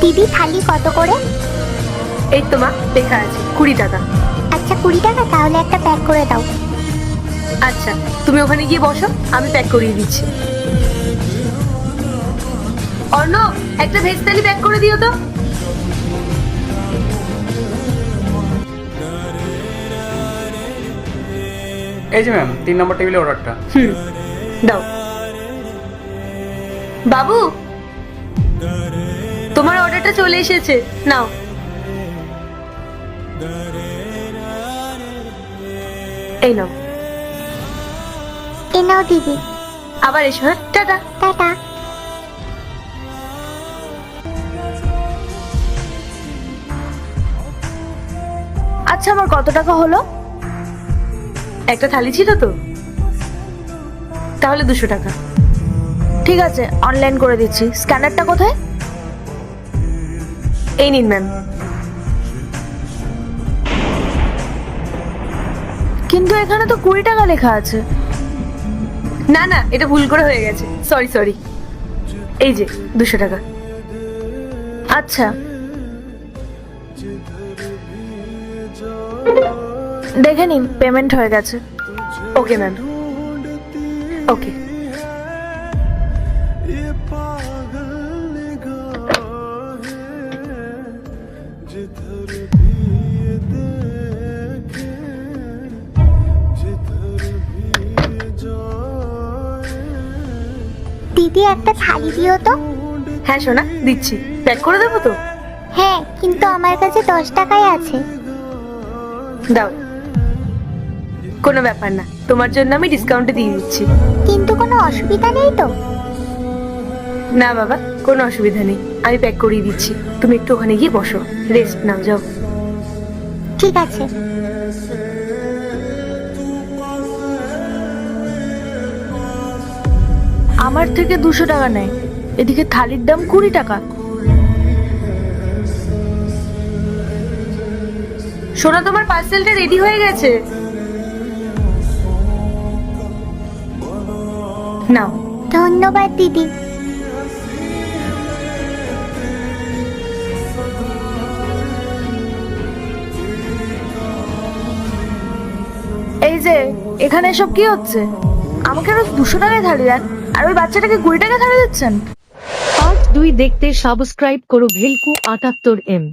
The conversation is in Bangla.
দিদি থালি কত করে? এই তো মা, লেখা আছে 20 টাকা। আচ্ছা 20 টাকা, তাহলে একটা প্যাক করে দাও। আচ্ছা, তুমি ওখানে গিয়ে বসো, আমি প্যাক করিয়ে দিচ্ছি। অর্ণব, একটা ভেজ থালি প্যাক করে দিও তো। এই যে ম্যাম, 3 নম্বর টেবিলে অর্ডারটা। দাও। বাবু, তোমার অর্ডারটা চলে এসেছে, নাও। এই নাও। এ নাও দিদি। আবার এসো, হ্যাঁ, টাটা। টাটা। আচ্ছা, আমার কত টাকা হলো? একটা থালি ছিল তো, তাহলে 200 টাকা। ঠিক আছে, অনলাইন করে দিচ্ছি। স্ক্যানারটা কোথায়? এই নিন ম্যাম। কিন্তু এখানে তো 20 টাকা লেখা আছে। না না, এটা ভুল করে হয়ে গেছে, সরি সরি। এই যে 200 টাকা। আচ্ছা, দেখে নিন, পেমেন্ট হয়ে গেছে। ওকে ম্যাম, ওকে। দিদি একটা থালি দিও তো। হ্যাঁ সোনা, দিচ্ছি। প্যাক করে দেবো তো? হ্যাঁ, কিন্তু আমার কাছে 10 টাকাই আছে। দাও। কোনো ব্যাপার না, তোমার জন্য আমি ডিসকাউন্টে দিয়ে দিচ্ছি। কিন্তু কোনো অসুবিধা নেই তো? না বাবা, কোনো অসুবিধা নেই, আমি প্যাক করিয়ে দিচ্ছি। তুমি একটু ওখানে গিয়ে বসো, রেস্ট নাও, যাও। ঠিক আছে। আমার থেকে 200 টাকা নেয়, এদিকে থালির দাম 20 টাকা। সোনা, তোমার পার্সেলটা রেডি হয়ে গেছে, নাও। ধন্যবাদ দিদি। এই যে, এখানে এসব কি হচ্ছে? আমাকে রোজ 200 টাকায় থালি দেন, আর ওই বাচ্চাটাকে 20 টাকা থালি দিচ্ছেন। পার্ট 2 দেখতে সাবস্ক্রাইব করো ভেলকু 78M।